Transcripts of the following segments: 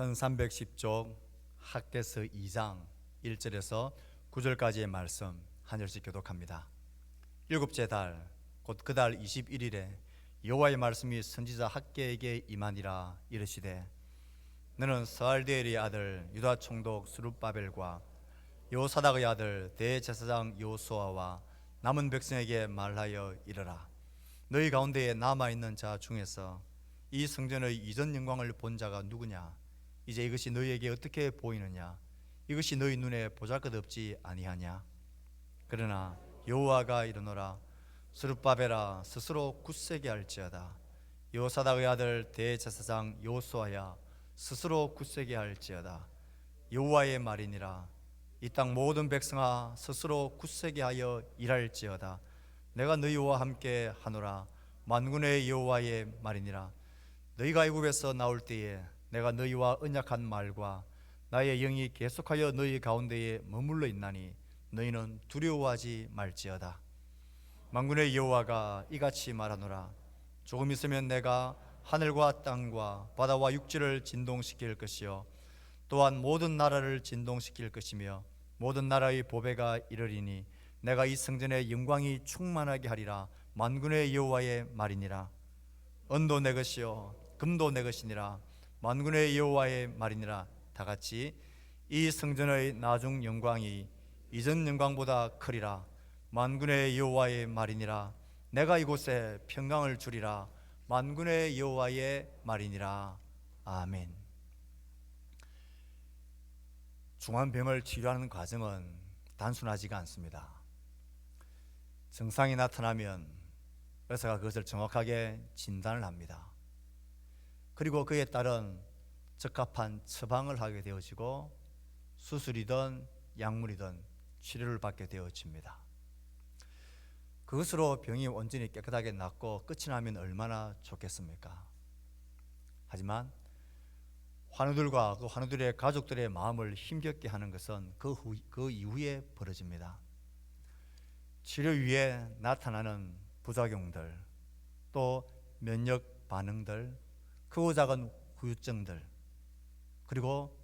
1310쪽 학개서 2장 1절에서 9절까지의 말씀 한 절씩 교독합니다. 일곱째 달 곧 그 달 21일에 여호와의 말씀이 선지자 학개에게 임하니라. 이르시되 너는 스알디엘의 아들 유다 총독 스룹바벨과 여호사닥의 아들 대제사장 여호수아와 남은 백성에게 말하여 이르라. 너희 가운데에 남아있는 자 중에서 이 성전의 이전 영광을 본 자가 누구냐? 이제 이것이 너희에게 어떻게 보이느냐? 이것이 너희 눈에 보잘것없지 아니하냐? 그러나 여호와가 이르노라. 스룹바벨아, 스스로 굳세게 할지어다. 여호사닥의 아들 대제사장 여호수아야, 스스로 굳세게 할지어다. 여호와의 말이니라. 이 땅 모든 백성아, 스스로 굳세게 하여 일할지어다. 내가 너희와 함께 하노라. 만군의 여호와의 말이니라. 너희가 애굽에서 나올 때에 내가 너희와 언약한 말과 나의 영이 계속하여 너희 가운데에 머물러 있나니 너희는 두려워하지 말지어다. 만군의 여호와가 이같이 말하노라. 조금 있으면 내가 하늘과 땅과 바다와 육지를 진동시킬 것이요 또한 모든 나라를 진동시킬 것이며 모든 나라의 보배가 이르리니 내가 이 성전의 영광이 충만하게 하리라. 만군의 여호와의 말이니라. 은도 내 것이요 금도 내 것이니라. 만군의 여호와의 말이니라. 다같이 이 성전의 나중 영광이 이전 영광보다 크리라. 만군의 여호와의 말이니라. 내가 이곳에 평강을 주리라. 만군의 여호와의 말이니라. 아멘. 중환병을 치료하는 과정은 단순하지가 않습니다. 증상이 나타나면 의사가 그것을 정확하게 진단을 합니다. 그리고 그에 따른 적합한 처방을 하게 되어지고 수술이든 약물이든 치료를 받게 되어집니다. 그것으로 병이 온전히 깨끗하게 낫고 끝이 나면 얼마나 좋겠습니까? 하지만 환우들과 그 환우들의 가족들의 마음을 힘겹게 하는 것은 그 이후에 벌어집니다. 치료 후에 나타나는 부작용들, 또 면역 반응들, 크고 작은 후유증들, 그리고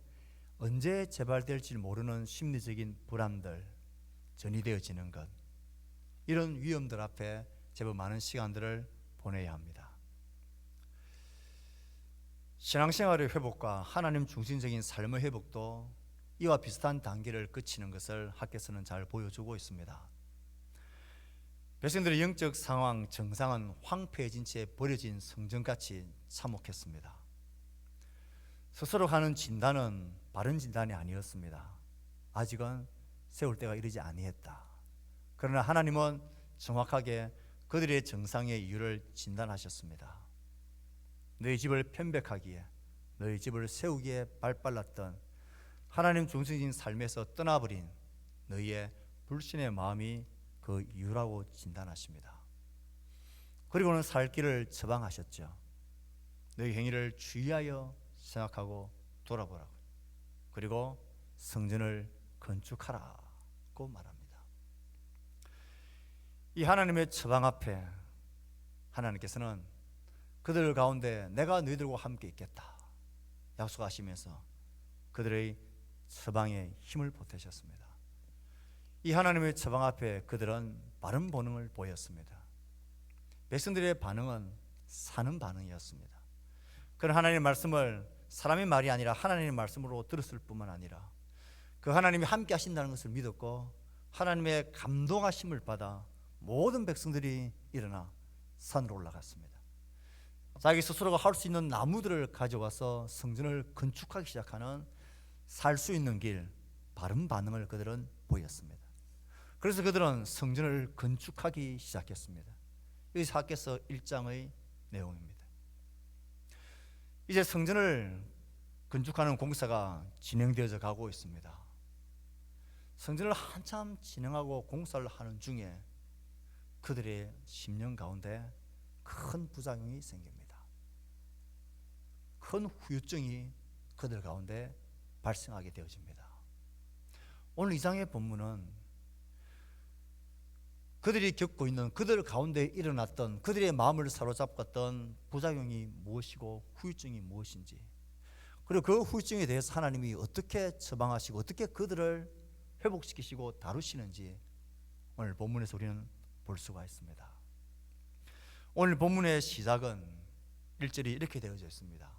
언제 재발될지 모르는 심리적인 불안들, 전이되어지는 것, 이런 위험들 앞에 제법 많은 시간들을 보내야 합니다. 신앙생활의 회복과 하나님 중심적인 삶의 회복도 이와 비슷한 단계를 거치는 것을 학개서는 잘 보여주고 있습니다. 백성들의 영적 상황, 정상은 황폐해진 채 버려진 성전같이 참혹했습니다. 스스로 하는 진단은 바른 진단이 아니었습니다. 아직은 세울 때가 이르지 아니했다. 그러나 하나님은 정확하게 그들의 정상의 이유를 진단하셨습니다. 너희 집을 편백하기에, 너희 집을 세우기에 발발랐던 하나님 중심적인 삶에서 떠나버린 너희의 불신의 마음이 그 이유라고 진단하십니다. 그리고는 살 길을 처방하셨죠. 너희 행위를 주의하여 생각하고 돌아보라고. 그리고 성전을 건축하라고 말합니다. 이 하나님의 처방 앞에 하나님께서는 그들 가운데 내가 너희들과 함께 있겠다 약속하시면서 그들의 처방에 힘을 보태셨습니다. 이 하나님의 처방 앞에 그들은 바른 반응을 보였습니다. 백성들의 반응은 사는 반응이었습니다. 그런 하나님의 말씀을 사람의 말이 아니라 하나님의 말씀으로 들었을 뿐만 아니라 그 하나님이 함께 하신다는 것을 믿었고 하나님의 감동하심을 받아 모든 백성들이 일어나 산으로 올라갔습니다. 자기 스스로가 할 수 있는 나무들을 가져와서 성전을 건축하기 시작하는 살 수 있는 길, 바른 반응을 그들은 보였습니다. 그래서 그들은 성전을 건축하기 시작했습니다. 여기 학개서 1장의 내용입니다. 이제 성전을 건축하는 공사가 진행되어져 가고 있습니다. 성전을 한참 진행하고 공사를 하는 중에 그들의 심령 가운데 큰 부작용이 생깁니다. 큰 후유증이 그들 가운데 발생하게 되어집니다. 오늘 이 장의 본문은 그들이 겪고 있는 그들 가운데 일어났던 그들의 마음을 사로잡았던 부작용이 무엇이고 후유증이 무엇인지 그리고 그 후유증에 대해서 하나님이 어떻게 처방하시고 어떻게 그들을 회복시키시고 다루시는지 오늘 본문에서 우리는 볼 수가 있습니다. 오늘 본문의 시작은 1절이 이렇게 되어져 있습니다.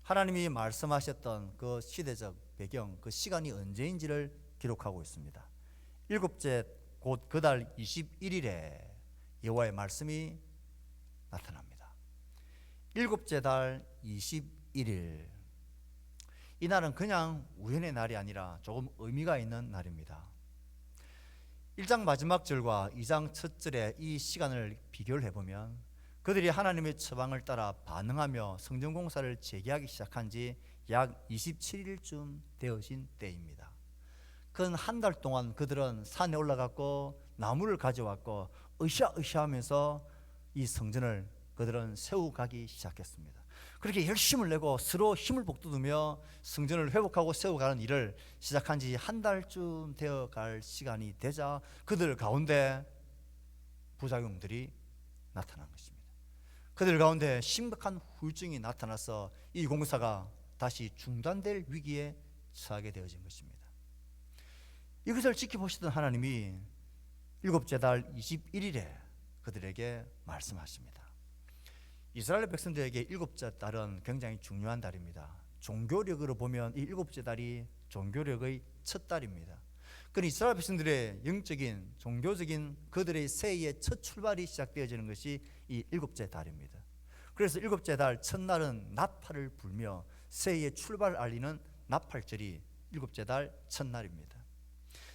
하나님이 말씀하셨던 그 시대적 배경, 그 시간이 언제인지를 기록하고 있습니다. 일곱째 곧 그달 21일에 여호와의 말씀이 나타납니다. 일곱째 달 21일, 이 날은 그냥 우연의 날이 아니라 조금 의미가 있는 날입니다. 1장 마지막 절과 2장 첫 절의 이 시간을 비교를 해보면 그들이 하나님의 처방을 따라 반응하며 성전 공사를 재개하기 시작한 지 약 27일쯤 되어진 때입니다. 근 한 달 동안 그들은 산에 올라갔고 나무를 가져왔고 으쌰으쌰하면서 이 성전을 그들은 세워가기 시작했습니다. 그렇게 열심을 내고 서로 힘을 북돋우며 성전을 회복하고 세워가는 일을 시작한 지 한 달쯤 되어갈 시간이 되자 그들 가운데 부작용들이 나타난 것입니다. 그들 가운데 심각한 후유증이 나타나서 이 공사가 다시 중단될 위기에 처하게 되어진 것입니다. 이것을 지켜보시던 하나님이 일곱째 달 21일에 그들에게 말씀하십니다. 이스라엘 백성들에게 일곱째 달은 굉장히 중요한 달입니다. 종교력으로 보면 이 일곱째 달이 종교력의 첫 달입니다. 그러니 이스라엘 백성들의 영적인 종교적인 그들의 새해의 첫 출발이 시작되어지는 것이 이 일곱째 달입니다. 그래서 일곱째 달 첫날은 나팔을 불며 새해의 출발을 알리는 나팔절이 일곱째 달 첫날입니다.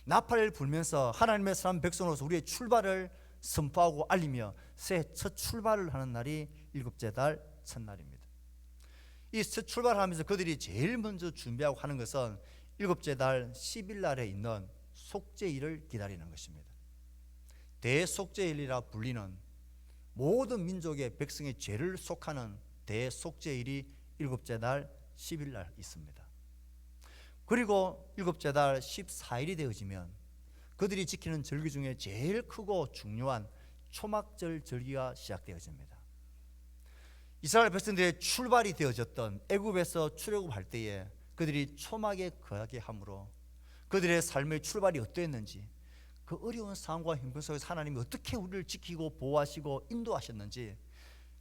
나팔을 불면서 하나님의 사람 백성으로서 우리의 출발을 선포하고 알리며 새해 첫 출발을 하는 날이 일곱째 달 첫날입니다. 이 첫 출발을 하면서 그들이 제일 먼저 준비하고 하는 것은 일곱째 달 10일 날에 있는 속죄일을 기다리는 것입니다. 대속죄일이라 불리는 모든 민족의 백성의 죄를 속하는 대속죄일이 일곱째 달 10일 날 있습니다. 그리고 일곱째 달 14일이 되어지면 그들이 지키는 절기 중에 제일 크고 중요한 초막절 절기가 시작되어집니다. 이스라엘 백성들의 출발이 되어졌던 애굽에서 출애굽할 때에 그들이 초막에 거하게 함으로 그들의 삶의 출발이 어떠했는지, 그 어려운 상황과 형편 속에서 하나님이 어떻게 우리를 지키고 보호하시고 인도하셨는지,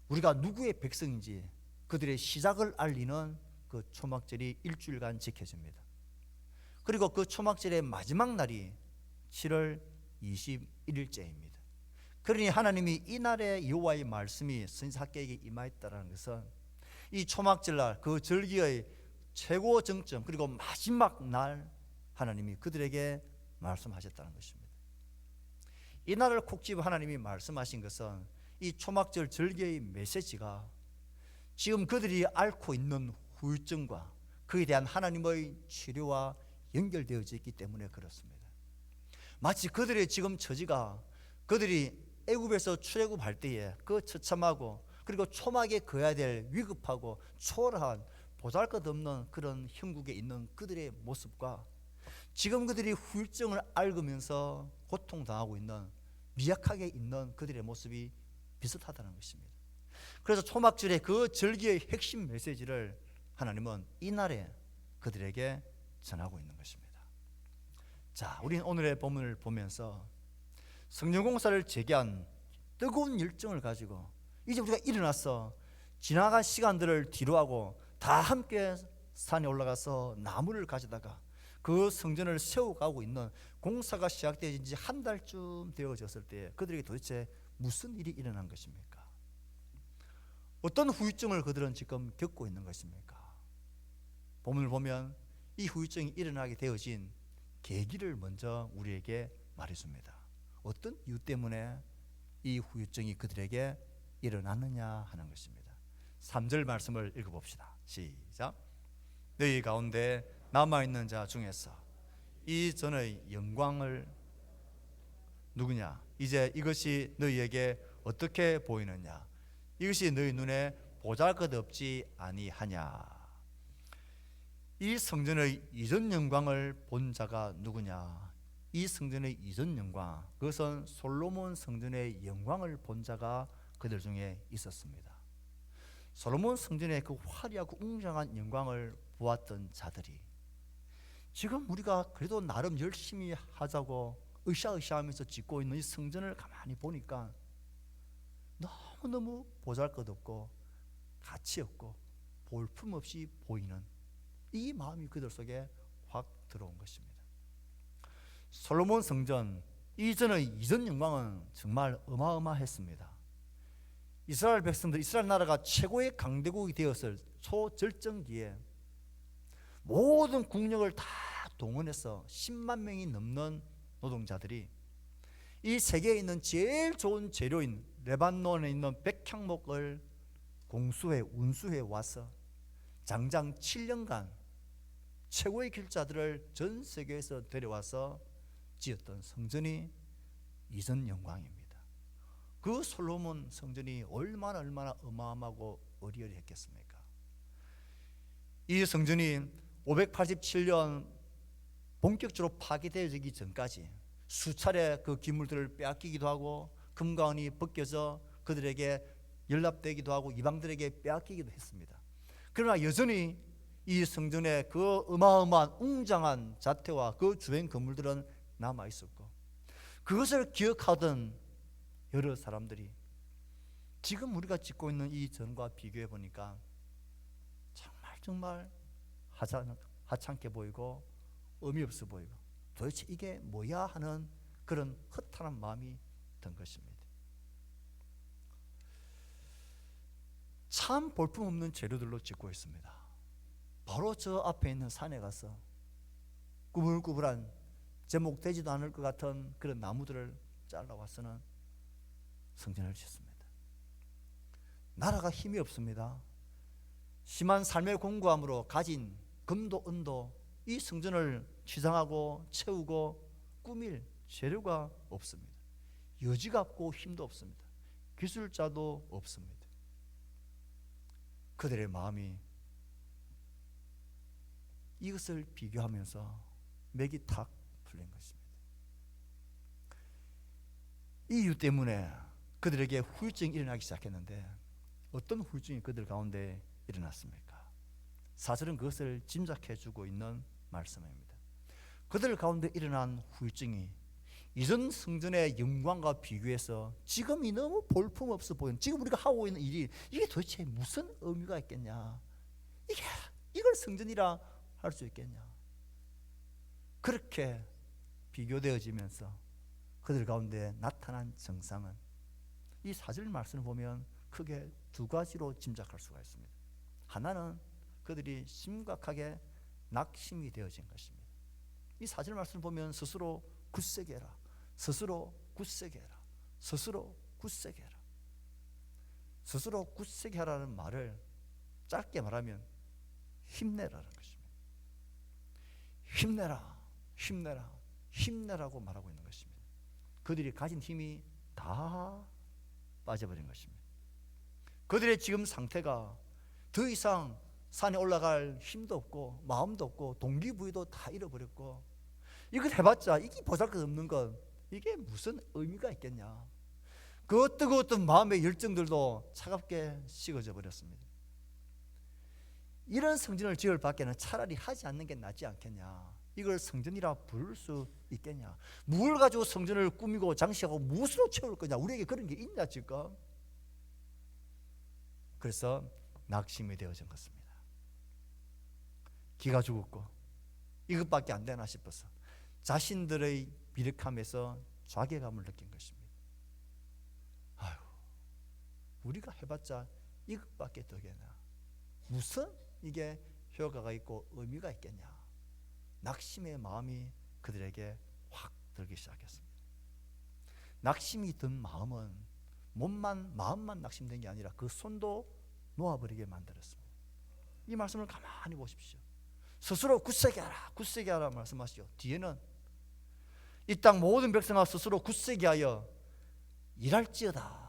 우리가 누구의 백성인지 그들의 시작을 알리는 그 초막절이 일주일간 지켜집니다. 그리고 그 초막절의 마지막 날이 7월 21일째입니다. 그러니 하나님이 이 날에 여호와의 말씀이 선지자에게 임하였다는 것은 이 초막절날 그 절기의 최고 정점 그리고 마지막 날 하나님이 그들에게 말씀하셨다는 것입니다. 이 날을 콕 집어 하나님이 말씀하신 것은 이 초막절 절기의 메시지가 지금 그들이 앓고 있는 후유증과 그에 대한 하나님의 치료와 연결되어져 있기 때문에 그렇습니다. 마치 그들의 지금 처지가 그들이 애굽에서 출애굽할 때에 그 처참하고 그리고 초막에 거해야 될 위급하고 초라한 보잘것없는 그런 형국에 있는 그들의 모습과 지금 그들이 후유증을 앓으면서 고통당하고 있는 미약하게 있는 그들의 모습이 비슷하다는 것입니다. 그래서 초막절의 그 절기의 핵심 메시지를 하나님은 이날에 그들에게 전하고 있는 것입니다. 자, 우리는 오늘의 본문을 보면서 성전 공사를 재개한 뜨거운 열정을 가지고 이제 우리가 일어나서 지나간 시간들을 뒤로하고 다 함께 산에 올라가서 나무를 가져다가 그 성전을 세워가고 있는 공사가 시작되어진 지 한 달쯤 되어졌을 때 그들에게 도대체 무슨 일이 일어난 것입니까? 어떤 후유증을 그들은 지금 겪고 있는 것입니까? 본문을 보면 이 후유증이 일어나게 되어진 계기를 먼저 우리에게 말해줍니다. 어떤 이유 때문에 이 후유증이 그들에게 일어났느냐 하는 것입니다. 3절 말씀을 읽어봅시다. 시작. 너희 가운데 남아있는 자 중에서 이 전의 영광을 누구냐? 이제 이것이 너희에게 어떻게 보이느냐? 이것이 너희 눈에 보잘것없지 아니하냐? 이 성전의 이전 영광을 본 자가 누구냐? 이 성전의 이전 영광, 그것은 솔로몬 성전의 영광을 본 자가 그들 중에 있었습니다. 솔로몬 성전의 그 화려하고 웅장한 영광을 보았던 자들이 지금 우리가 그래도 나름 열심히 하자고 으쌰으쌰하면서 짓고 있는 이 성전을 가만히 보니까 너무너무 보잘것없고 가치 없고 볼품없이 보이는 이 마음이 그들 속에 확 들어온 것입니다. 솔로몬 성전 이전의 이전 영광은 정말 어마어마했습니다. 이스라엘 백성들, 이스라엘 나라가 최고의 강대국이 되었을 초절정기에 모든 국력을 다 동원해서 10만 명이 넘는 노동자들이 이 세계에 있는 제일 좋은 재료인 레바논에 있는 백향목을 공수해 운수해 와서 장장 7년간 최고의 길자들을 전 세계에서 데려와서 지었던 성전이 이전 영광입니다. 그 솔로몬 성전이 얼마나 어마어마하고 어리어리했겠습니까? 이 성전이 587년 본격적으로 파괴되기 전까지 수차례 그 기물들을 빼앗기기도 하고 금과 은이 벗겨져 그들에게 연락되기도 하고 이방들에게 빼앗기기도 했습니다. 그러나 여전히 이 성전의 그 어마어마한 웅장한 자태와 그 주변 건물들은 남아 있었고, 그것을 기억하던 여러 사람들이 지금 우리가 짓고 있는 이 전과 비교해 보니까 정말 하찮게 보이고 의미 없어 보이고 도대체 이게 뭐야 하는 그런 허탈한 마음이 든 것입니다. 참 볼품없는 재료들로 짓고 있습니다. 바로 저 앞에 있는 산에 가서 꾸불꾸불한 제목되지도 않을 것 같은 그런 나무들을 잘라와서는 성전을 짓습니다. 나라가 힘이 없습니다. 심한 삶의 공고함으로 가진 금도 은도 이 성전을 치장하고 채우고 꾸밀 재료가 없습니다. 여지가 없고 힘도 없습니다. 기술자도 없습니다. 그들의 마음이 이것을 비교하면서 맥이 탁 풀린 것입니다. 이 이유 때문에 그들에게 후유증이 일어나기 시작했는데 어떤 후유증이 그들 가운데 일어났습니까? 사실은 그것을 짐작해 주고 있는 말씀입니다. 그들 가운데 일어난 후유증이 이전 성전의 영광과 비교해서 지금이 너무 볼품없어 보이는, 지금 우리가 하고 있는 일이 이게 도대체 무슨 의미가 있겠냐, 이걸 성전이라 할 수 있겠냐, 그렇게 비교되어지면서 그들 가운데 나타난 증상은 이 4절 말씀을 보면 크게 두 가지로 짐작할 수가 있습니다. 하나는 그들이 심각하게 낙심이 되어진 것입니다. 이 4절 말씀을 보면 스스로 굳세게 해라, 스스로 굳세게 해라, 스스로 굳세게 해라. 스스로 굳세게 하라는 말을 짧게 말하면 힘내라는 것입니다. 힘내라, 힘내라, 힘내라고 말하고 있는 것입니다. 그들이 가진 힘이 다 빠져버린 것입니다. 그들의 지금 상태가 더 이상 산에 올라갈 힘도 없고 마음도 없고 동기부여도 다 잃어버렸고, 이걸 해봤자 이게 보잘것없는 건 이게 무슨 의미가 있겠냐, 그 뜨거웠던 마음의 열정들도 차갑게 식어져 버렸습니다. 이런 성전을 지을 밖에는 차라리 하지 않는 게 낫지 않겠냐, 이걸 성전이라 부를 수 있겠냐, 뭘 가지고 성전을 꾸미고 장식하고 무엇으로 채울 거냐, 우리에게 그런 게 있냐 지금. 그래서 낙심이 되어진 것입니다. 기가 죽었고 이것밖에 안 되나 싶어서 자신들의 미력함에서 좌괴감을 느낀 것입니다. 아유, 우리가 해봤자 이것밖에 더 되나, 무슨 이게 효과가 있고 의미가 있겠냐, 낙심의 마음이 그들에게 확 들기 시작했습니다. 낙심이 든 마음은 마음만 낙심된 게 아니라 그 손도 놓아버리게 만들었습니다. 이 말씀을 가만히 보십시오. 스스로 굳세게 하라, 굳세게 하라 말씀하시죠. 뒤에는 이 땅 모든 백성아 스스로 굳세게 하여 일할지어다.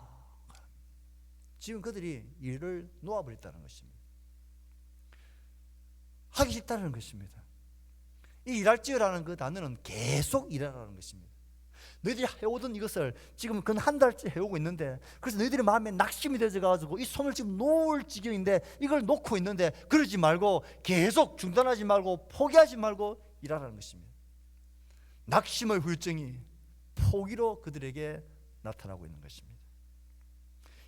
지금 그들이 일을 놓아버렸다는 것입니다. 하기 싫다는 것입니다. 이 일할지어라는 그 단어는 계속 일하라는 것입니다. 너희들이 해오던 이것을 지금 근 한 달째 해오고 있는데, 그래서 너희들의 마음에 낙심이 되어가지고 이 손을 지금 놓을 지경인데 이걸 놓고 있는데, 그러지 말고 계속 중단하지 말고 포기하지 말고 일하라는 것입니다. 낙심의 후유증이 포기로 그들에게 나타나고 있는 것입니다.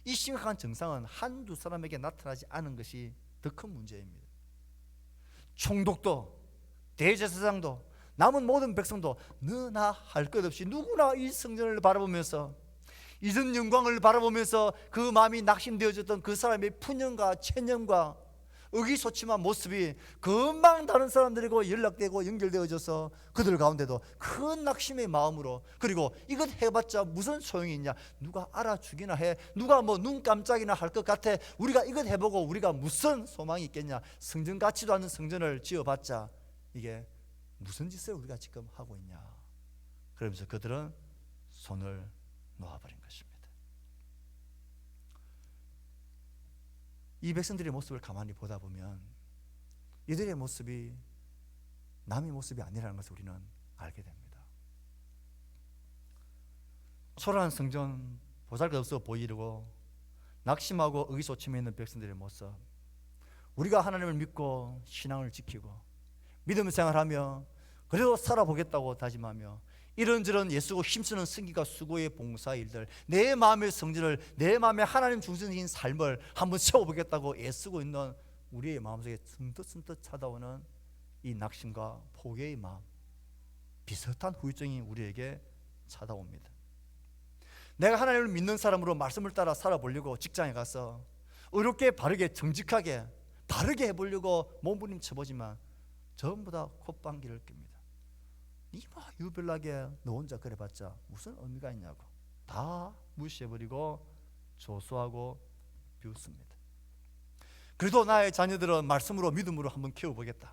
이 심각한 증상은 한두 사람에게 나타나지 않은 것이 더 큰 문제입니다. 총독도 대제사장도 남은 모든 백성도 너나 할 것 없이 누구나 이 성전을 바라보면서, 이전 영광을 바라보면서 그 마음이 낙심되어졌던 그 사람의 푸념과 체념과 의기소침한 모습이 금방 다른 사람들이고 연락되고 연결되어져서 그들 가운데도 큰 낙심의 마음으로, 그리고 이것 해봤자 무슨 소용이 있냐, 누가 알아주기나 해, 누가 뭐 눈 깜짝이나 할 것 같아, 우리가 이것 해보고 우리가 무슨 소망이 있겠냐, 성전 같지도 않은 성전을 지어봤자 이게 무슨 짓을 우리가 지금 하고 있냐, 그러면서 그들은 손을 놓아버린 것입니다. 이 백성들의 모습을 가만히 보다 보면 이들의 모습이 남의 모습이 아니라는 것을 우리는 알게 됩니다. 초라한 성전, 보잘것없어 보이려고 낙심하고 의기소침해 있는 백성들의 모습, 우리가 하나님을 믿고 신앙을 지키고 믿음 생활하며 그래도 살아보겠다고 다짐하며 이런저런 예수고 힘쓰는 승기가 수고의 봉사 일들, 내 마음의 성질을, 내 마음의 하나님 중심적인 삶을 한번 세워보겠다고 애쓰고 있는 우리의 마음속에 선뜻선뜻 찾아오는 이 낙심과 포기의 마음, 비슷한 후유증이 우리에게 찾아옵니다. 내가 하나님을 믿는 사람으로 말씀을 따라 살아보려고 직장에 가서 의롭게 바르게 정직하게 바르게 해보려고 몸부림쳐보지만 전부 다 콧방귀를 낍니다. 이마 유별나게 너 혼자 그래봤자 무슨 의미가 있냐고 다 무시해버리고 조소하고 비웃습니다. 그래도 나의 자녀들은 말씀으로 믿음으로 한번 키워보겠다.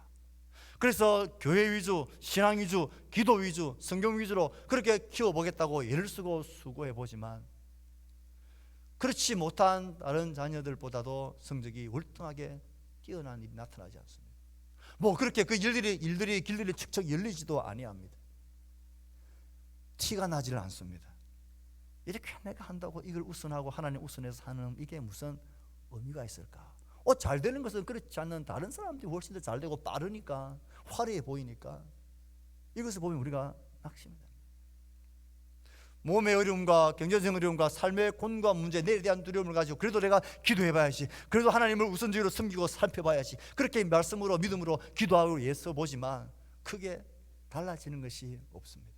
그래서 교회 위주, 신앙 위주, 기도 위주, 성경 위주로 그렇게 키워보겠다고 애를 쓰고 수고해보지만 그렇지 못한 다른 자녀들보다도 성적이 월등하게 뛰어난 일이 나타나지 않습니다. 뭐 그렇게 그 길들이 척척 열리지도 아니합니다. 티가 나지를 않습니다. 이렇게 내가 한다고 이걸 우선하고 하나님 우선해서 하는 이게 무슨 의미가 있을까? 잘 되는 것은 그렇지 않는 다른 사람들이 훨씬 더 잘 되고 빠르니까, 화려해 보이니까 이것을 보면 우리가 낙심이 됩니다. 몸의 어려움과 경제적 어려움과 삶의 곤과 문제, 내일에 대한 두려움을 가지고 그래도 내가 기도해봐야지, 그래도 하나님을 우선적으로 섬기고 살펴봐야지, 그렇게 말씀으로 믿음으로 기도하고 애써보지만 크게 달라지는 것이 없습니다.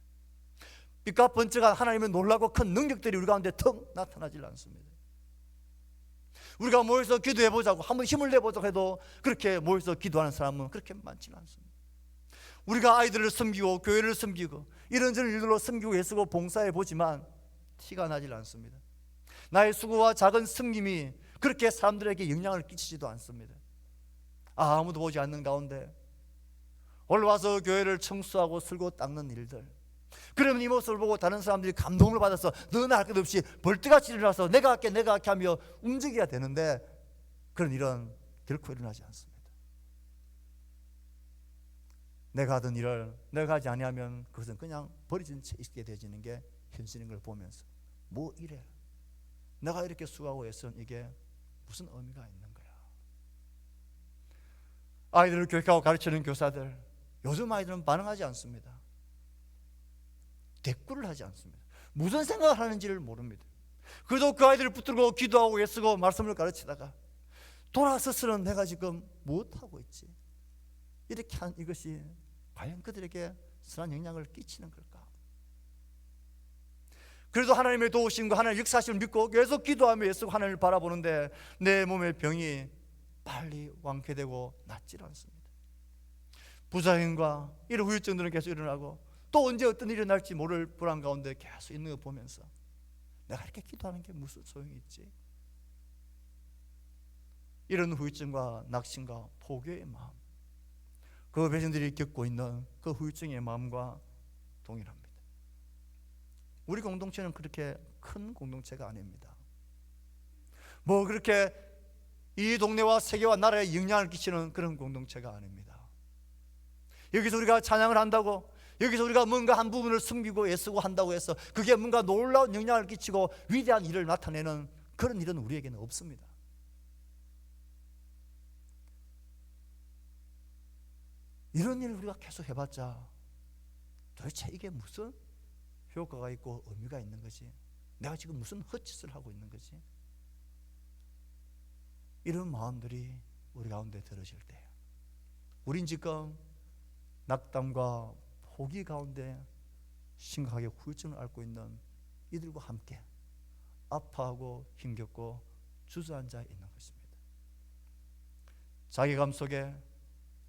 빛과 번쩍한 하나님의 놀라고 큰 능력들이 우리 가운데 턱 나타나질 않습니다. 우리가 모여서 기도해보자고 한번 힘을 내보자고 해도 그렇게 모여서 기도하는 사람은 그렇게 많지는 않습니다. 우리가 아이들을 섬기고 교회를 섬기고 이런저런 일들로 섬기고 애쓰고 봉사해보지만 티가 나질 않습니다. 나의 수고와 작은 섬김이 그렇게 사람들에게 영향을 끼치지도 않습니다. 아무도 보지 않는 가운데 올라와서 교회를 청소하고 쓸고 닦는 일들, 그러면 이 모습을 보고 다른 사람들이 감동을 받아서 너나 할 것 없이 벌떼같이 일어나서 내가 할게 하며 움직여야 되는데 그런 일은 결코 일어나지 않습니다. 내가 하던 일을 내가 하지 아니하면 그것은 그냥 버려진 채 있게 되어지는 게 현실인 걸 보면서 뭐 이래, 내가 이렇게 수고하고 애쓴 이게 무슨 의미가 있는 거야. 아이들을 교육하고 가르치는 교사들, 요즘 아이들은 반응하지 않습니다. 대꾸를 하지 않습니다. 무슨 생각을 하는지를 모릅니다. 그래도 그 아이들을 붙들고 기도하고 애쓰고 말씀을 가르치다가 돌아서서는 내가 지금 무엇하고 있지? 이렇게 한 이것이 과연 그들에게 선한 영향을 끼치는 걸까? 그래도 하나님의 도우심과 하나님의 역사심을 믿고 계속 기도하며 애쓰고 하나님을 바라보는데 내 몸의 병이 빨리 완쾌되고 낫질 않습니다. 부작용과 이런 후유증들은 계속 일어나고 또 언제 어떤 일이 날지 모를 불안 가운데 계속 있는 거 보면서 내가 이렇게 기도하는 게 무슨 소용이 있지? 이런 후유증과 낙심과 포기의 마음, 그 백성들이 겪고 있는 그 후유증의 마음과 동일합니다. 우리 공동체는 그렇게 큰 공동체가 아닙니다. 뭐 그렇게 이 동네와 세계와 나라에 영향을 끼치는 그런 공동체가 아닙니다. 여기서 우리가 찬양을 한다고, 여기서 우리가 뭔가 한 부분을 숨기고 애쓰고 한다고 해서 그게 뭔가 놀라운 영향을 끼치고 위대한 일을 나타내는 그런 일은 우리에게는 없습니다. 이런 일을 우리가 계속 해봤자 도대체 이게 무슨 효과가 있고 의미가 있는 거지? 내가 지금 무슨 헛짓을 하고 있는 거지? 이런 마음들이 우리 가운데 들어질 때 우린 지금 낙담과 포기 가운데 심각하게 후유증을 앓고 있는 이들과 함께 아파하고 힘겹고 주저앉아 있는 것입니다. 자괴감 속에,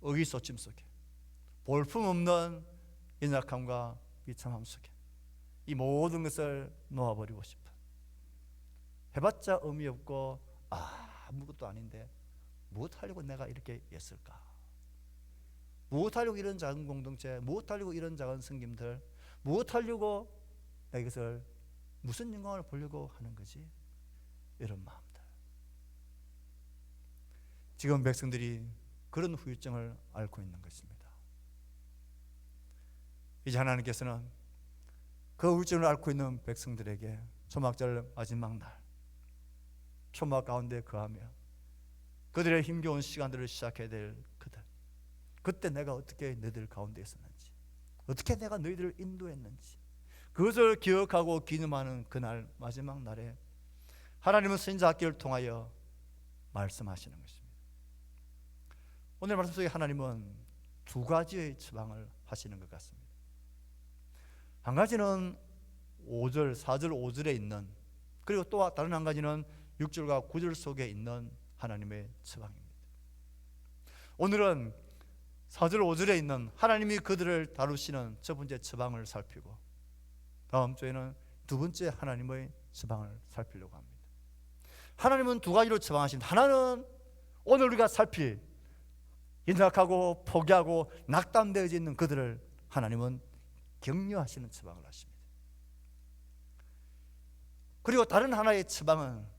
의기소침 속에, 볼품없는 연약함과 비참함 속에 이 모든 것을 놓아버리고 싶은, 해봤자 의미 없고 아무것도 아닌데 무엇하려고 내가 이렇게 했을까? 무엇하려고 이런 작은 공동체, 무엇하려고 이런 작은 섬김들, 무엇하려고 내가 이것을 무슨 영광을 보려고 하는 거지? 이런 마음들. 지금 백성들이 그런 후유증을 앓고 있는 것입니다. 이제 하나님께서는 그 후유증을 앓고 있는 백성들에게 초막절 마지막 날 초막 가운데 거하며 그들의 힘겨운 시간들을 시작해야 될 그들, 그때 내가 어떻게 너희들 가운데 있었는지, 어떻게 내가 너희들을 인도했는지 그것을 기억하고 기념하는 그날 마지막 날에 하나님은 선지자 학기를 통하여 말씀하시는 것입니다. 오늘 말씀 속에 하나님은 두 가지의 처방을 하시는 것 같습니다. 한 가지는 5절, 4절, 5절에 있는, 그리고 또 다른 한 가지는 6절과 9절 속에 있는 하나님의 처방입니다. 오늘은 4절, 5절에 있는 하나님이 그들을 다루시는 첫 번째 처방을 살피고 다음 주에는 두 번째 하나님의 처방을 살피려고 합니다. 하나님은 두 가지로 처방하십니다. 하나는 오늘 우리가 살필 연약하고 포기하고 낙담되어져 있는 그들을 하나님은 격려하시는 처방을 하십니다. 그리고 다른 하나의 처방은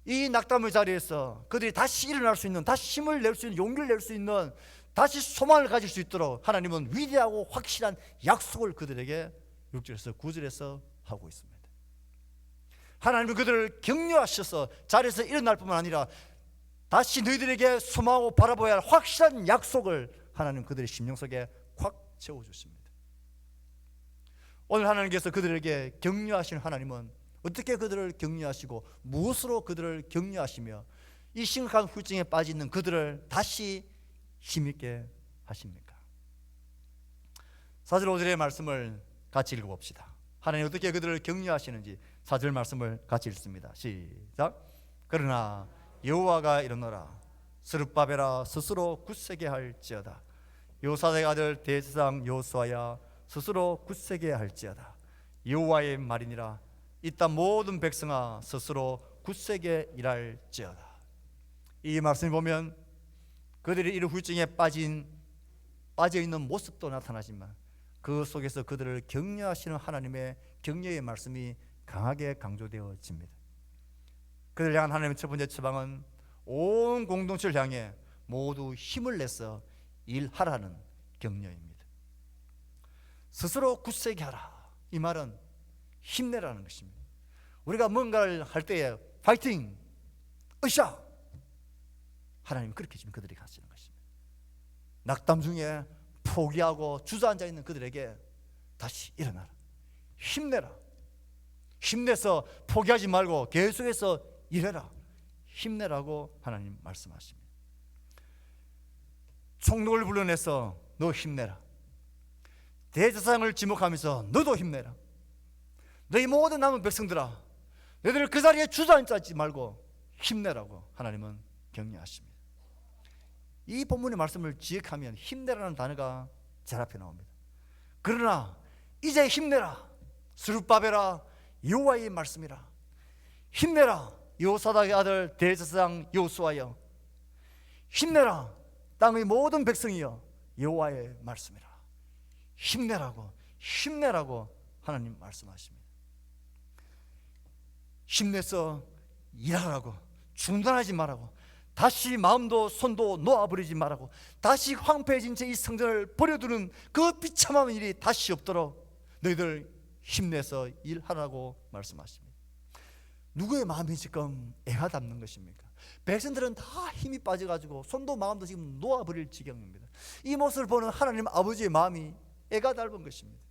이 낙담의 자리에서 그들이 다시 일어날 수 있는, 다시 힘을 낼 수 있는, 용기를 낼 수 있는, 다시 소망을 가질 수 있도록 하나님은 위대하고 확실한 약속을 그들에게 6절에서 9절에서 하고 있습니다. 하나님은 그들을 격려하셔서 자리에서 일어날 뿐만 아니라 다시 너희들에게 소망하고 바라봐야 할 확실한 약속을 하나님 그들의 심령 속에 꽉 채워주십니다. 오늘 하나님께서 그들에게 격려하시는 하나님은 어떻게 그들을 격려하시고 무엇으로 그들을 격려하시며 이 심각한 후유증에 빠져 있는 그들을 다시 힘있게 하십니까? 4절 5절의 말씀을 같이 읽어봅시다. 하나님 어떻게 그들을 격려하시는지 4절 말씀을 같이 읽습니다. 시작. 그러나 여호와가 이르노라 스룹바벨아 스스로 굳세게 할지어다. 요사닥의 아들 대제사장 여호수아야 스스로 굳세게 할지어다. 여호와의 말이니라 이 땅 모든 백성아 스스로 굳세게 일할지어다. 이 말씀을 보면 그들이 이런 후유증에 빠져있는 모습도 나타나지만 그 속에서 그들을 격려하시는 하나님의 격려의 말씀이 강하게 강조되어집니다. 그들을 향한 하나님의 첫 번째 처방은 온 공동체를 향해 모두 힘을 내서 일하라는 격려입니다. 스스로 굳세게 하라, 이 말은 힘내라는 것입니다. 우리가 뭔가를 할 때에 파이팅, 으쌰, 하나님 그렇게 지금 그들이 하시는 것입니다. 낙담 중에 포기하고 주저앉아 있는 그들에게 다시 일어나라, 힘내라, 힘내서 포기하지 말고 계속해서 일해라, 힘내라고 하나님 말씀하십니다. 총독을 불러내서 너 힘내라, 대제사장을 지목하면서 너도 힘내라, 너희 모든 남은 백성들아 너희들 그 자리에 주저앉지 말고 힘내라고 하나님은 격려하십니다. 이 본문의 말씀을 지역하면 힘내라는 단어가 제 앞에 나옵니다. 그러나 이제 힘내라, 스룹바벨아 여호와의 말씀이라. 힘내라 여호사닥의 아들 대제사장 여호수아여, 힘내라 땅의 모든 백성이여 여호와의 말씀이라. 힘내라고 하나님 말씀하십니다. 힘내서 일하라고, 중단하지 말라고, 다시 마음도 손도 놓아버리지 말라고, 다시 황폐해진 채 이 성전을 버려두는 그 비참한 일이 다시 없도록 너희들 힘내서 일하라고 말씀하십니다. 누구의 마음이 지금 애가 닿는 것입니까? 백성들은 다 힘이 빠져가지고 손도 마음도 지금 놓아버릴 지경입니다. 이 모습을 보는 하나님 아버지의 마음이 애가 닳은 것입니다.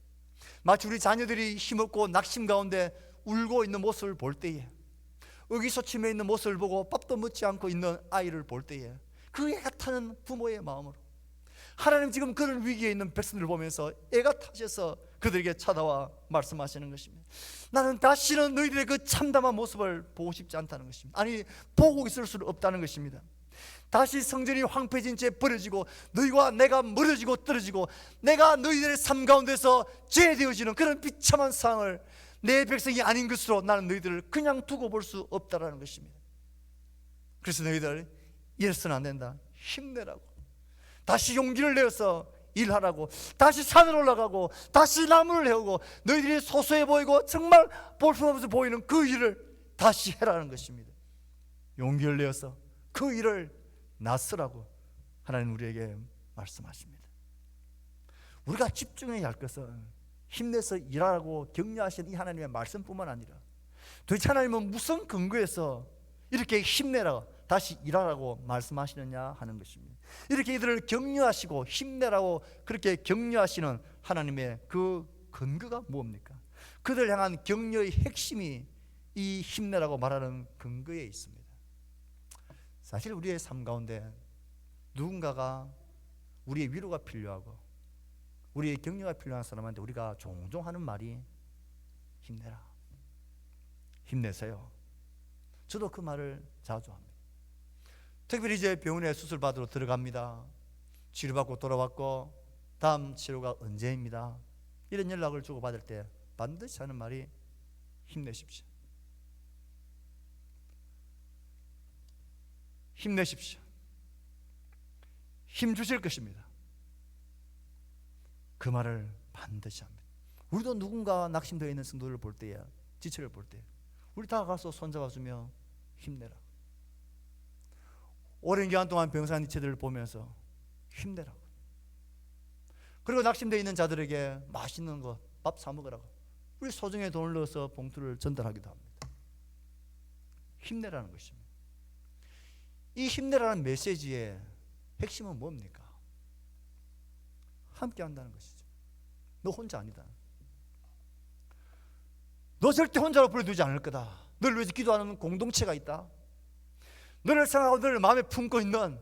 마치 우리 자녀들이 힘없고 낙심 가운데 울고 있는 모습을 볼 때에, 의기소침해 있는 모습을 보고 밥도 먹지 않고 있는 아이를 볼 때에 그 애가 타는 부모의 마음으로 하나님 지금 그런 위기에 있는 백성들을 보면서 애가 타셔서 그들에게 찾아와 말씀하시는 것입니다. 나는 다시는 너희들의 그 참담한 모습을 보고 싶지 않다는 것입니다. 아니, 보고 있을 수 없다는 것입니다. 다시 성전이 황폐해진 채 버려지고 너희와 내가 멀어지고 떨어지고 내가 너희들의 삶 가운데서 죄되어지는 그런 비참한 상황을 내 백성이 아닌 것으로 나는 너희들을 그냥 두고 볼 수 없다라는 것입니다. 그래서 너희들 이래서는 안 된다. 힘내라고, 다시 용기를 내어서 일하라고, 다시 산을 올라가고 다시 나무를 해오고 너희들이 소소해 보이고 정말 볼품없어 보이는 그 일을 다시 해라는 것입니다. 용기를 내어서 그 일을 나서라고 하나님 우리에게 말씀하십니다. 우리가 집중해야 할 것은 힘내서 일하라고 격려하시는 이 하나님의 말씀뿐만 아니라 도대체 하나님은 무슨 근거에서 이렇게 힘내라, 다시 일하라고 말씀하시느냐 하는 것입니다. 이렇게 이들을 격려하시고 힘내라고 그렇게 격려하시는 하나님의 그 근거가 뭡니까? 그들 향한 격려의 핵심이 이 힘내라고 말하는 근거에 있습니다. 사실 우리의 삶 가운데 누군가가 우리의 위로가 필요하고 우리의 격려가 필요한 사람한테 우리가 종종 하는 말이 힘내라, 힘내세요. 저도 그 말을 자주 합니다. 특별히 이제 병원에 수술 받으러 들어갑니다. 치료받고 돌아왔고 다음 치료가 언제입니다, 이런 연락을 주고받을 때 반드시 하는 말이 힘내십시오. 힘내십시오. 힘 주실 것입니다. 그 말을 반드시 합니다. 우리도 누군가 낙심되어 있는 성도를 볼 때야, 지체를 볼 때 우리 다 가서 손잡아주며 힘내라. 오랜 기간 동안 병상한 지체들을 보면서 힘내라고, 그리고 낙심되어 있는 자들에게 맛있는 거 밥 사 먹으라고 우리 소중에 돈을 넣어서 봉투를 전달하기도 합니다. 힘내라는 것입니다. 이 힘내라는 메시지의 핵심은 뭡니까? 함께 한다는 것이죠. 너 혼자 아니다. 너 절대 혼자로 버려두지 않을 거다. 너를 위해서 기도하는 공동체가 있다. 너를 생각하고 너를 마음에 품고 있는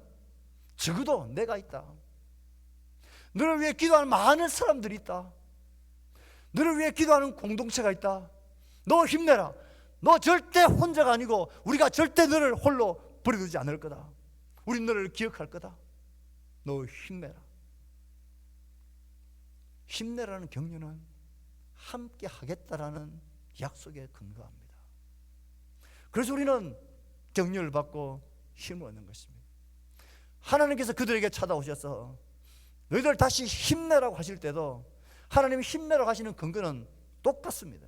적어도 내가 있다. 너를 위해 기도하는 많은 사람들이 있다. 너를 위해 기도하는 공동체가 있다. 너 힘내라. 너 절대 혼자가 아니고 우리가 절대 너를 홀로 버려두지 않을 거다. 우린 너를 기억할 거다. 너 힘내라. 힘내라는 격려는 함께 하겠다라는 약속에 근거합니다. 그래서 우리는 격려를 받고 힘을 얻는 것입니다. 하나님께서 그들에게 찾아오셔서 너희들 다시 힘내라고 하실 때도 하나님이 힘내라고 하시는 근거는 똑같습니다.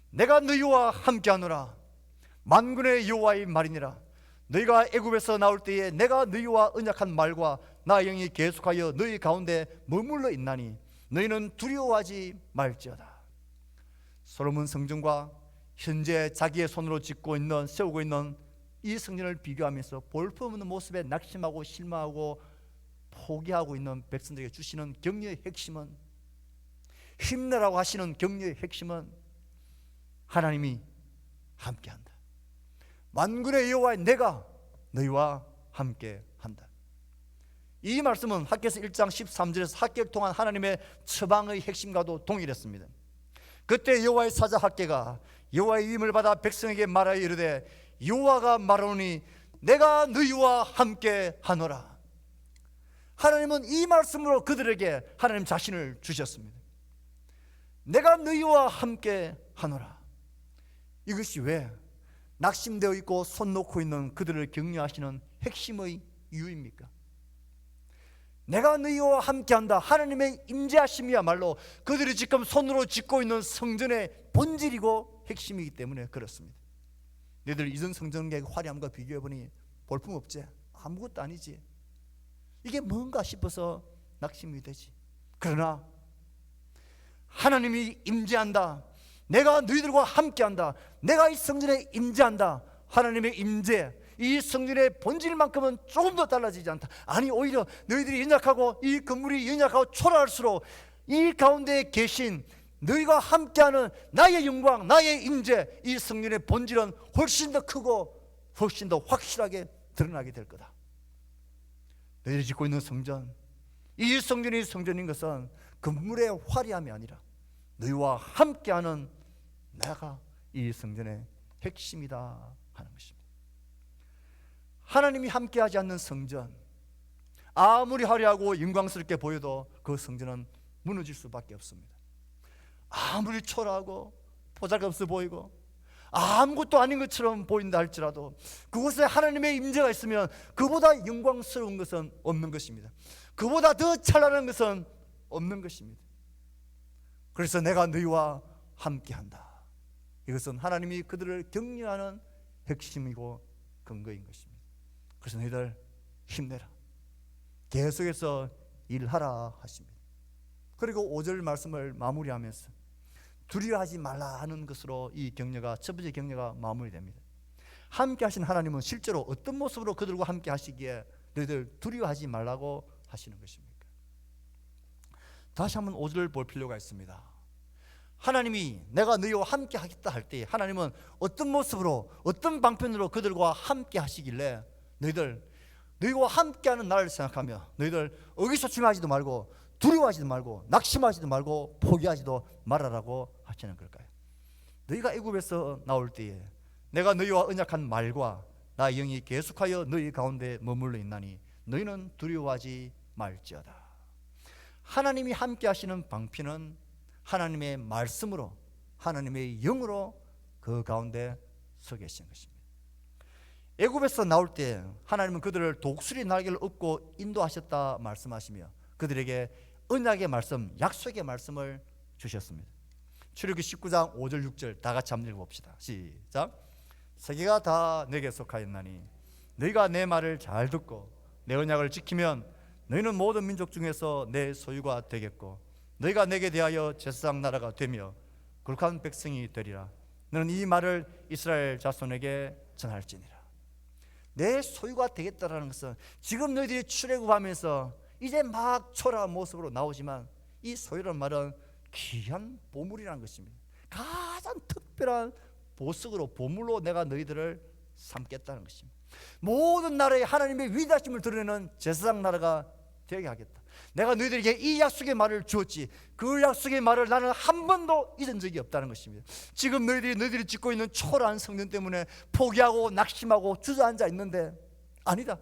내가 너희와 함께하노라. 만군의 여호와의 말이니라. 너희가 애굽에서 나올 때에 내가 너희와 언약한 말과 나의 영이 계속하여 너희 가운데 머물러 있나니 너희는 두려워하지 말지어다. 솔로몬 성전과 현재 자기의 손으로 짓고 있는, 세우고 있는 이 성전을 비교하면서 볼품없는 모습에 낙심하고 실망하고 포기하고 있는 백성들에게 주시는 격려의 핵심은, 힘내라고 하시는 격려의 핵심은 하나님이 함께한다. 만군의 여호와 내가 너희와 함께한다. 이 말씀은 학개서 1장 13절에서 합격 통한 하나님의 처방의 핵심과도 동일했습니다. 그때 여호와의 사자 학개가 여호와의 위임을 받아 백성에게 말하여 이르되 여호와가 말하노니 내가 너희와 함께하노라. 하나님은 이 말씀으로 그들에게 하나님 자신을 주셨습니다. 내가 너희와 함께하노라. 이것이 왜 낙심되어 있고 손 놓고 있는 그들을 격려하시는 핵심의 이유입니까? 내가 너희와 함께한다. 하나님의 임재하심이야말로 그들이 지금 손으로 짓고 있는 성전의 본질이고 핵심이기 때문에 그렇습니다. 너희들 이전 성전의 화려함과 비교해보니 볼품없지, 아무것도 아니지, 이게 뭔가 싶어서 낙심이 되지. 그러나 하나님이 임재한다, 내가 너희들과 함께한다, 내가 이 성전에 임재한다, 하나님의 임재, 이 성전의 본질만큼은 조금 더 달라지지 않다. 아니, 오히려 너희들이 연약하고 이 건물이 연약하고 초라할수록 이 가운데 계신 너희가 함께하는 나의 영광, 나의 임재, 이 성전의 본질은 훨씬 더 크고 훨씬 더 확실하게 드러나게 될 거다. 너희들이 짓고 있는 성전, 이 성전이 성전인 것은 건물의 화려함이 아니라 너희와 함께하는 내가 이 성전의 핵심이다 하는 것입니다. 하나님이 함께하지 않는 성전, 아무리 화려하고 영광스럽게 보여도 그 성전은 무너질 수밖에 없습니다. 아무리 초라하고 보잘것없어 보이고 아무것도 아닌 것처럼 보인다 할지라도 그곳에 하나님의 임재가 있으면 그보다 영광스러운 것은 없는 것입니다. 그보다 더 찬란한 것은 없는 것입니다. 그래서 내가 너희와 함께한다, 이것은 하나님이 그들을 격려하는 핵심이고 근거인 것입니다. 그래서 너희들 힘내라, 계속해서 일하라 하십니다. 그리고 5절 말씀을 마무리하면서 두려워하지 말라 하는 것으로 이 격려가, 첫 번째 격려가 마무리됩니다. 함께 하신 하나님은 실제로 어떤 모습으로 그들과 함께 하시기에 너희들 두려워하지 말라고 하시는 것입니까? 다시 한번 5절을 볼 필요가 있습니다. 하나님이 내가 너희와 함께 하겠다 할 때 하나님은 어떤 모습으로, 어떤 방편으로 그들과 함께 하시길래 너희와 함께하는 나를 생각하며 너희들 의기소침하지도 말고 두려워하지도 말고 낙심하지도 말고 포기하지도 말아라고 하시는 걸까요? 너희가 애굽에서 나올 때에 내가 너희와 언약한 말과 나의 영이 계속하여 너희 가운데 머물러 있나니 너희는 두려워하지 말지어다. 하나님이 함께 하시는 방편은 하나님의 말씀으로, 하나님의 영으로 그 가운데 서 계신 것입니다. 애굽에서 나올 때 하나님은 그들을 독수리 날개를 업고 인도하셨다 말씀하시며 그들에게 언약의 말씀, 약속의 말씀을 주셨습니다. 출애굽기 19장 5절 6절 다 같이 한번 읽어봅시다. 시작. 세계가 다 내게 속하였나니 너희가 내 말을 잘 듣고 내 언약을 지키면 너희는 모든 민족 중에서 내 소유가 되겠고 너희가 내게 대하여 제사장 나라가 되며 거룩한 백성이 되리라. 너는 이 말을 이스라엘 자손에게 전할지니라. 내 소유가 되겠다라는 것은 지금 너희들이 출애굽하면서 이제 막 초라한 모습으로 나오지만 이 소유라는 말은 귀한 보물이라는 것입니다. 가장 특별한 보석으로, 보물로 내가 너희들을 삼겠다는 것입니다. 모든 나라에 하나님의 위대하심을 드러내는 제사장 나라가 되게 하겠다. 내가 너희들에게 이 약속의 말을 주었지 그 약속의 말을 나는 한 번도 잊은 적이 없다는 것입니다. 지금 너희들이 짓고 있는 초라한 성전 때문에 포기하고 낙심하고 주저앉아 있는데 아니다.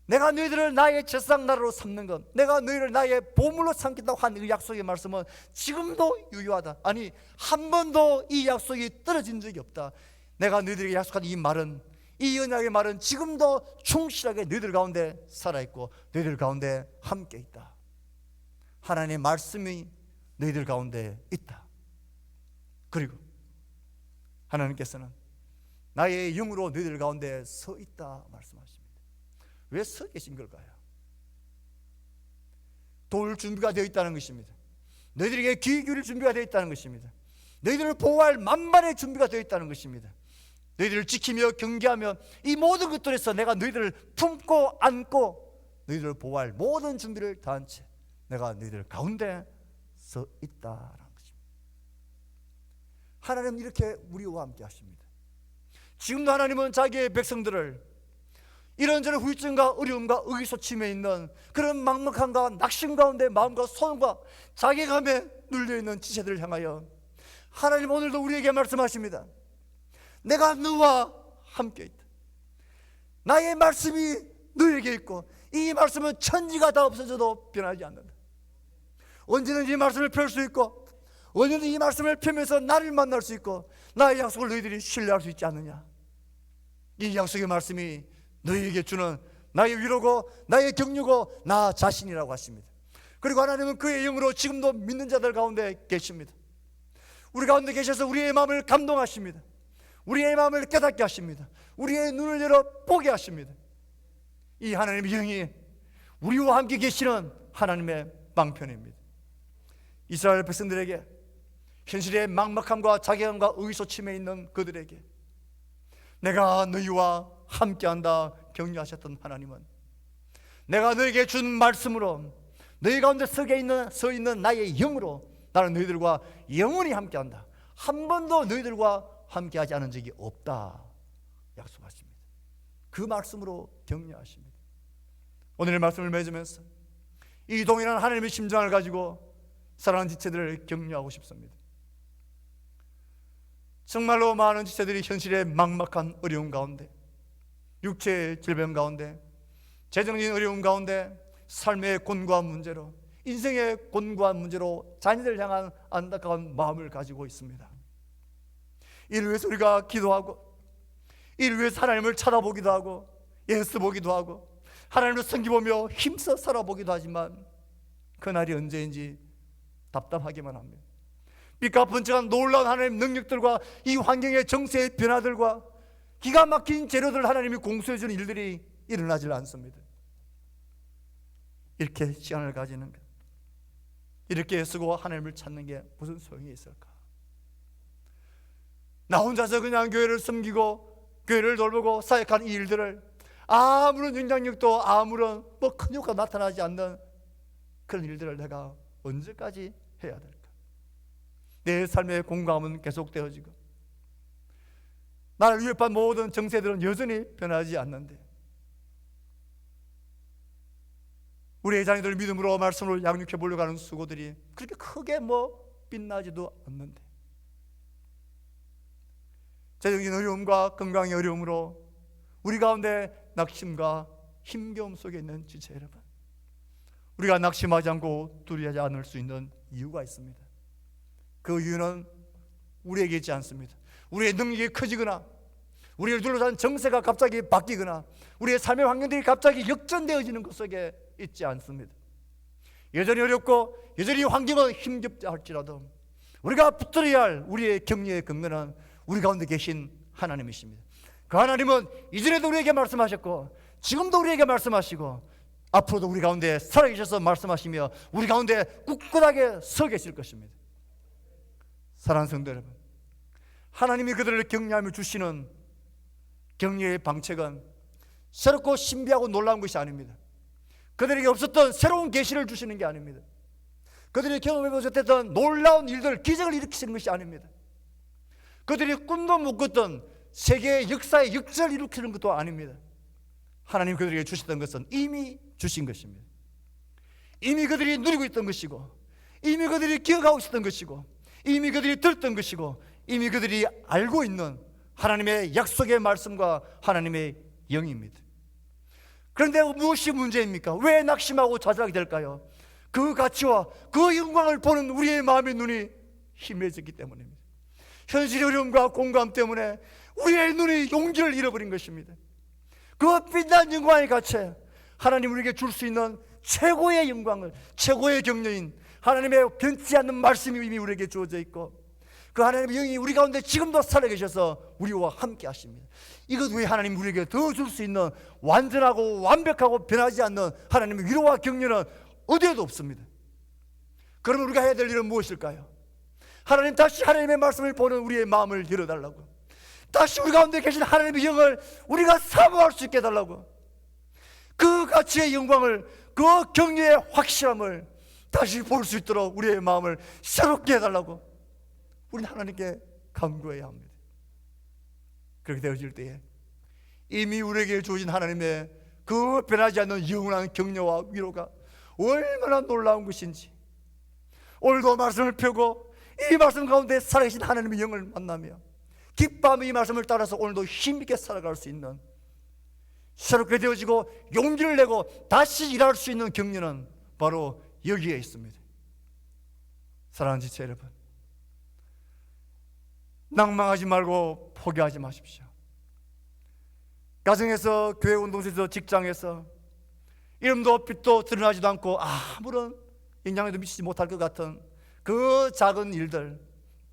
내가 너희들을 나의 제사장 나라로 삼는 것, 내가 너희를 나의 보물로 삼겠다고 한 이 약속의 말씀은 지금도 유효하다. 아니, 한 번도 이 약속이 떨어진 적이 없다. 내가 너희들에게 약속한 이 말은, 이 언약의 말은 지금도 충실하게 너희들 가운데 살아있고 너희들 가운데 함께 있다. 하나님의 말씀이 너희들 가운데 있다. 그리고 하나님께서는 나의 영으로 너희들 가운데 서 있다 말씀하십니다. 왜 서 계신 걸까요? 도울 준비가 되어 있다는 것입니다. 너희들에게 귀 기울일 준비가 되어 있다는 것입니다. 너희들을 보호할 만반의 준비가 되어 있다는 것입니다. 너희들을 지키며 경계하며 이 모든 것들에서 내가 너희들을 품고 안고 너희들을 보호할 모든 준비를 다한 채 내가 너희들 가운데 서 있다라는 것입니다. 하나님은 이렇게 우리와 함께 하십니다. 지금도 하나님은 자기의 백성들을 이런저런 후유증과 어려움과 의기소침에 있는 그런 막막함과 낙심 가운데 마음과 소원과 자괴감에 눌려있는 지체들을 향하여 하나님 오늘도 우리에게 말씀하십니다. 내가 너와 함께 있다. 나의 말씀이 너에게 있고 이 말씀은 천지가 다 없어져도 변하지 않는다. 언제든지 이 말씀을 펼 수 있고 언제든지 이 말씀을 펴면서 나를 만날 수 있고 나의 약속을 너희들이 신뢰할 수 있지 않느냐. 이 약속의 말씀이 너희에게 주는 나의 위로고 나의 격려고 나 자신이라고 하십니다. 그리고 하나님은 그의 영으로 지금도 믿는 자들 가운데 계십니다. 우리 가운데 계셔서 우리의 마음을 감동하십니다. 우리의 마음을 깨닫게 하십니다. 우리의 눈을 열어 보게 하십니다. 이 하나님의 영이 우리와 함께 계시는 하나님의 방편입니다. 이스라엘 백성들에게 현실의 막막함과 자괴감과 의기소침해 있는 그들에게 내가 너희와 함께한다 격려하셨던 하나님은 내가 너에게 준 말씀으로 너희 가운데 서 있는 나의 영으로 나는 너희들과 영원히 함께한다. 한 번도 너희들과 함께하지 않은 적이 없다 약속하십니다. 그 말씀으로 격려하십니다. 오늘의 말씀을 맺으면서 이 동일한 하나님의 심장을 가지고 사랑하는 지체들을 격려하고 싶습니다. 정말로 많은 지체들이 현실의 막막한 어려움 가운데, 육체의 질병 가운데, 재정적인 어려움 가운데, 삶의 곤고한 문제로, 인생의 곤고한 문제로 자녀들을 향한 안타까운 마음을 가지고 있습니다. 이를 위해서 우리가 기도하고, 이를 위해서 하나님을 찾아보기도 하고, 예수 보기도 하고, 하나님을 섬기보며 힘써 살아보기도 하지만 그날이 언제인지 답답하기만 합니다. 빛과 번쩍한 놀라운 하나님의 능력들과 이 환경의 정세의 변화들과 기가 막힌 재료들 하나님이 공수해주는 일들이 일어나질 않습니다. 이렇게 시간을 가지는 것, 이렇게 쓰고 하나님을 찾는 게 무슨 소용이 있을까? 나 혼자서 그냥 교회를 섬기고 교회를 돌보고 사역하는 이 일들을 아무런 영향력도 아무런 큰 효과가 나타나지 않는 그런 일들을 내가 언제까지 해야 될까? 내 삶의 공감은 계속되어지고 나를 위협한 모든 정세들은 여전히 변하지 않는데 우리의 자녀들 믿음으로 말씀으로 양육해 보려고 하는 수고들이 그렇게 크게 빛나지도 않는데 재정적인 어려움과 건강의 어려움으로 우리 가운데 낙심과 힘겨움 속에 있는 지체 여러분, 우리가 낙심하지 않고 두려워하지 않을 수 있는 이유가 있습니다. 그 이유는 우리에게 있지 않습니다. 우리의 능력이 커지거나 우리를 둘러싼 정세가 갑자기 바뀌거나 우리의 삶의 환경들이 갑자기 역전되어지는 것 속에 있지 않습니다. 여전히 어렵고 여전히 환경은 힘겹다 할지라도 우리가 붙들어야 할 우리의 격려의 근거는 우리 가운데 계신 하나님이십니다. 그 하나님은 이전에도 우리에게 말씀하셨고 지금도 우리에게 말씀하시고 앞으로도 우리 가운데 살아계셔서 말씀하시며 우리 가운데 꿋꿋하게 서 계실 것입니다. 사랑하는 성도 여러분, 하나님이 그들을 격려하며 주시는 격려의 방책은 새롭고 신비하고 놀라운 것이 아닙니다. 그들에게 없었던 새로운 계시를 주시는 게 아닙니다. 그들이 경험해보지 못했던 놀라운 일들, 기적을 일으키시는 것이 아닙니다. 그들이 꿈도 못 꿨던 세계의 역사의 역전을 일으키는 것도 아닙니다. 하나님 그들에게 주셨던 것은 이미 주신 것입니다. 이미 그들이 누리고 있던 것이고 이미 그들이 기억하고 있었던 것이고 이미 그들이 들었던 것이고 이미 그들이 알고 있는 하나님의 약속의 말씀과 하나님의 영입니다. 그런데 무엇이 문제입니까? 왜 낙심하고 좌절하게 될까요? 그 가치와 그 영광을 보는 우리의 마음의 눈이 희미해졌기 때문입니다. 현실의 어려움과 공감 때문에 우리의 눈이 용기를 잃어버린 것입니다. 그 빛난 영광의 가치, 하나님 우리에게 줄 수 있는 최고의 영광을, 최고의 격려인 하나님의 변치 않는 말씀이 이미 우리에게 주어져 있고 그 하나님의 영이 우리 가운데 지금도 살아계셔서 우리와 함께 하십니다. 이것 외에 하나님 우리에게 더 줄 수 있는 완전하고 완벽하고 변하지 않는 하나님의 위로와 격려는 어디에도 없습니다. 그러면 우리가 해야 될 일은 무엇일까요? 하나님 다시 하나님의 말씀을 보는 우리의 마음을 열어달라고, 다시 우리 가운데 계신 하나님의 영을 우리가 사모할 수 있게 해달라고, 그 가치의 영광을, 그 격려의 확실함을 다시 볼 수 있도록 우리의 마음을 새롭게 해달라고 우리는 하나님께 간구해야 합니다. 그렇게 되어질 때에 이미 우리에게 주어진 하나님의 그 변하지 않는 영원한 격려와 위로가 얼마나 놀라운 것인지, 오늘도 말씀을 펴고 이 말씀 가운데 살아계신 하나님의 영을 만나며 기뻐하며 이 말씀을 따라서 오늘도 힘있게 살아갈 수 있는, 새롭게 되어지고 용기를 내고 다시 일할 수 있는 격려는 바로 여기에 있습니다. 사랑하는 지체 여러분, 낭망하지 말고 포기하지 마십시오. 가정에서, 교회 운동소에서, 직장에서 이름도 빛도 드러나지도 않고 아무런 영향에도 미치지 못할 것 같은 그 작은 일들,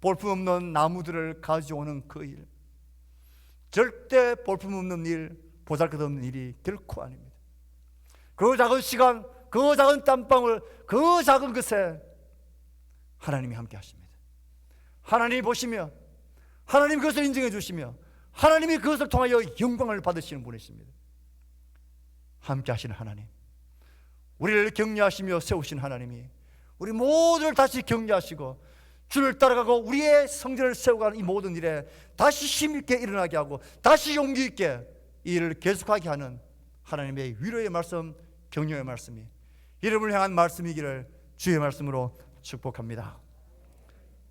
볼품없는 나무들을 가져오는 그 일, 절대 볼품없는 일, 보잘것없는 일이 결코 아닙니다. 그 작은 시간, 그 작은 땀방울, 그 작은 것에 하나님이 함께 하십니다. 하나님이 보시며 하나님이 그것을 인정해 주시며 하나님이 그것을 통하여 영광을 받으시는 분이십니다. 함께 하시는 하나님, 우리를 격려하시며 세우신 하나님이 우리 모두를 다시 격려하시고 주를 따라가고 우리의 성전을 세워가는 이 모든 일에 다시 힘있게 일어나게 하고 다시 용기 있게 이 일을 계속하게 하는 하나님의 위로의 말씀, 격려의 말씀이 여러분을 향한 말씀이기를 주의 말씀으로 축복합니다.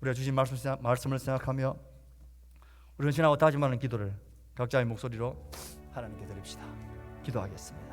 우리가 주신 말씀을 생각하며 우리는 지나고 다짐하는 기도를 각자의 목소리로 하나님께 드립시다. 기도하겠습니다.